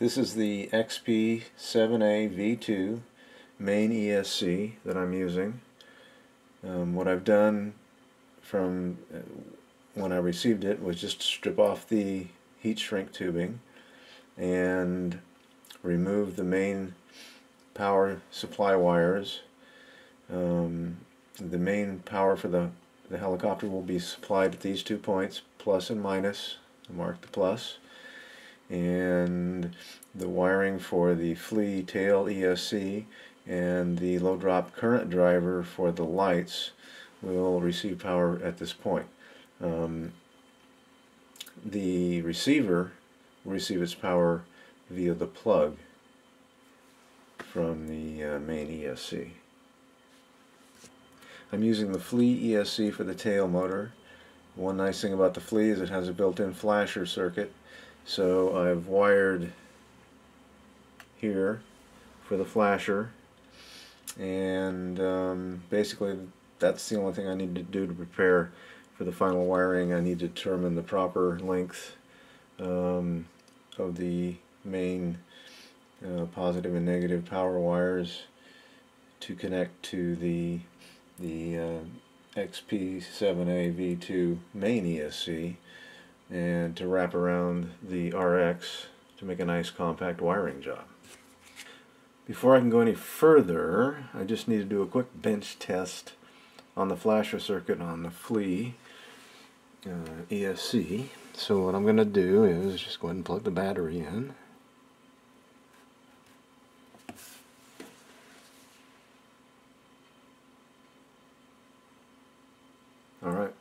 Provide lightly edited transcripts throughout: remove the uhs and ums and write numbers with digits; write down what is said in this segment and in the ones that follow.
This is the CB100E V2 main ESC that I'm using. What I've done from when I received it was just strip off the heat shrink tubing and remove the main power supply wires. The main power for the helicopter will be supplied at these 2 points, plus and minus. I marked the plus. And the wiring for the flea tail ESC and the low drop current driver for the lights will receive power at this point. The receiver will receive its power via the plug from the main ESC. I'm using the flea ESC for the tail motor. One nice thing about the flea is it has a built-in flasher circuit. So I've wired here for the flasher, and basically that's the only thing I need to do to prepare for the final wiring. I need to determine the proper length of the main positive and negative power wires to connect to the CB100E V2 main ESC, and to wrap around the RX to make a nice compact wiring job. Before I can go any further, I just need to do a quick bench test on the flasher circuit on the flea ESC. So what I'm going to do is just go ahead and plug the battery in. Alright.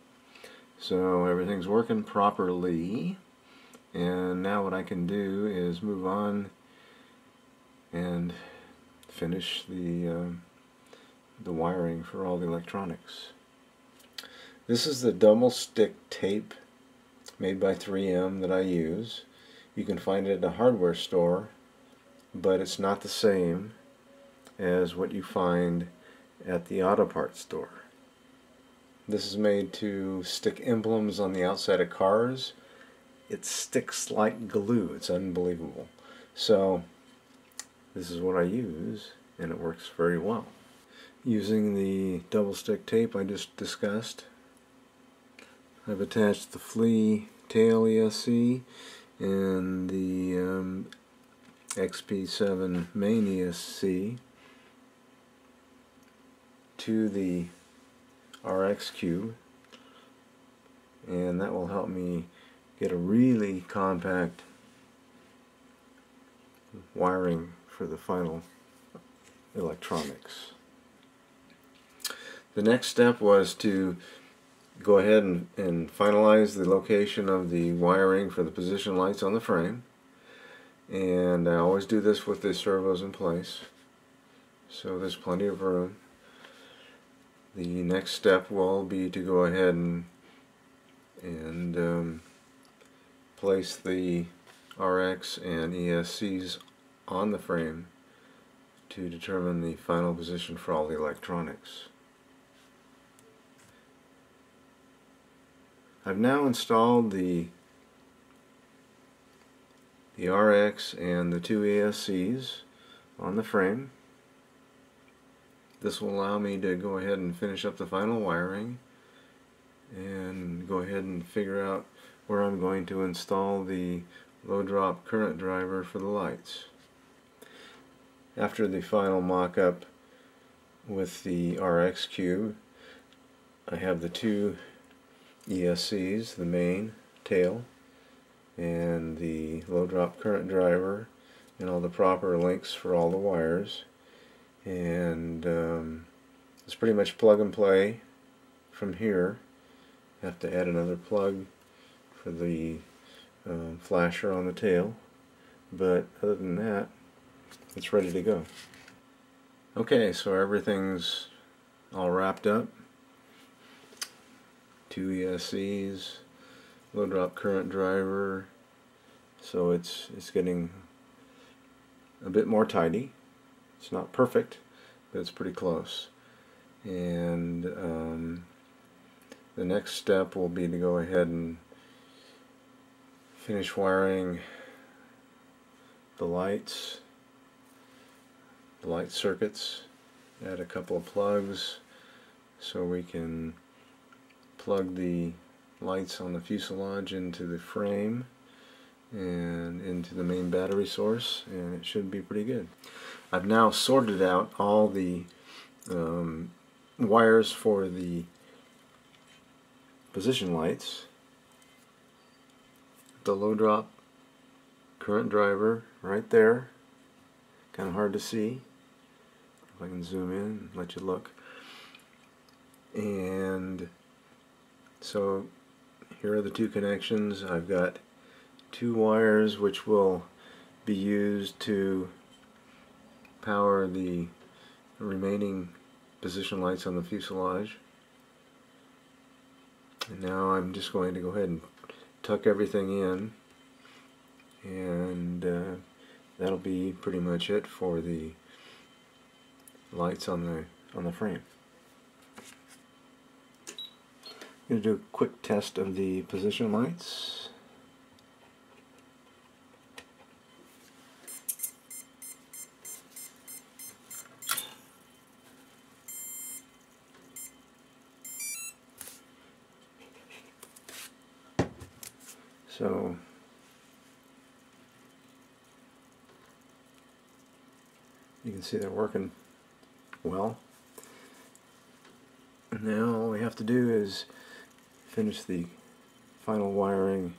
So everything's working properly, and now what I can do is move on and finish the wiring for all the electronics. This is the double stick tape made by 3M that I use. You can find it at a hardware store, but it's not the same as what you find at the auto parts store. This is made to stick emblems on the outside of cars. It sticks like glue. It's unbelievable. So this is what I use, and it works very well. Using the double stick tape I just discussed, I've attached the flea tail ESC and the XP7 main ESC to the RX cube, and that will help me get a really compact wiring for the final electronics. The next step was to go ahead and finalize the location of the wiring for the position lights on the frame, and I always do this with the servos in place, so there's plenty of room. The next step will be to go ahead and place the RX and ESCs on the frame to determine the final position for all the electronics. I've now installed the RX and the two ESCs on the frame. This will allow me to go ahead and finish up the final wiring and go ahead and figure out where I'm going to install the low drop current driver for the lights. After the final mock-up with the RX cube, I have the two ESCs, the main, tail, and the low drop current driver, and all the proper links for all the wires. And it's pretty much plug and play from here. Have to add another plug for the flasher on the tail, but other than that, it's ready to go. Okay, so everything's all wrapped up. Two ESCs, low drop current driver, so it's getting a bit more tidy. It's not perfect, but it's pretty close. And the next step will be to go ahead and finish wiring the lights, the light circuits, add a couple of plugs so we can plug the lights on the fuselage into the frame and into the main battery source, and it should be pretty good. I've now sorted out all the wires for the position lights, the low drop current driver right there, kind of hard to see. If I can zoom in and let you look. And so here are the two connections. I've got two wires which will be used to power the remaining position lights on the fuselage. And now I'm just going to go ahead and tuck everything in, and that'll be pretty much it for the lights on the frame. I'm going to do a quick test of the position lights. So you can see they're working well. And now all we have to do is finish the final wiring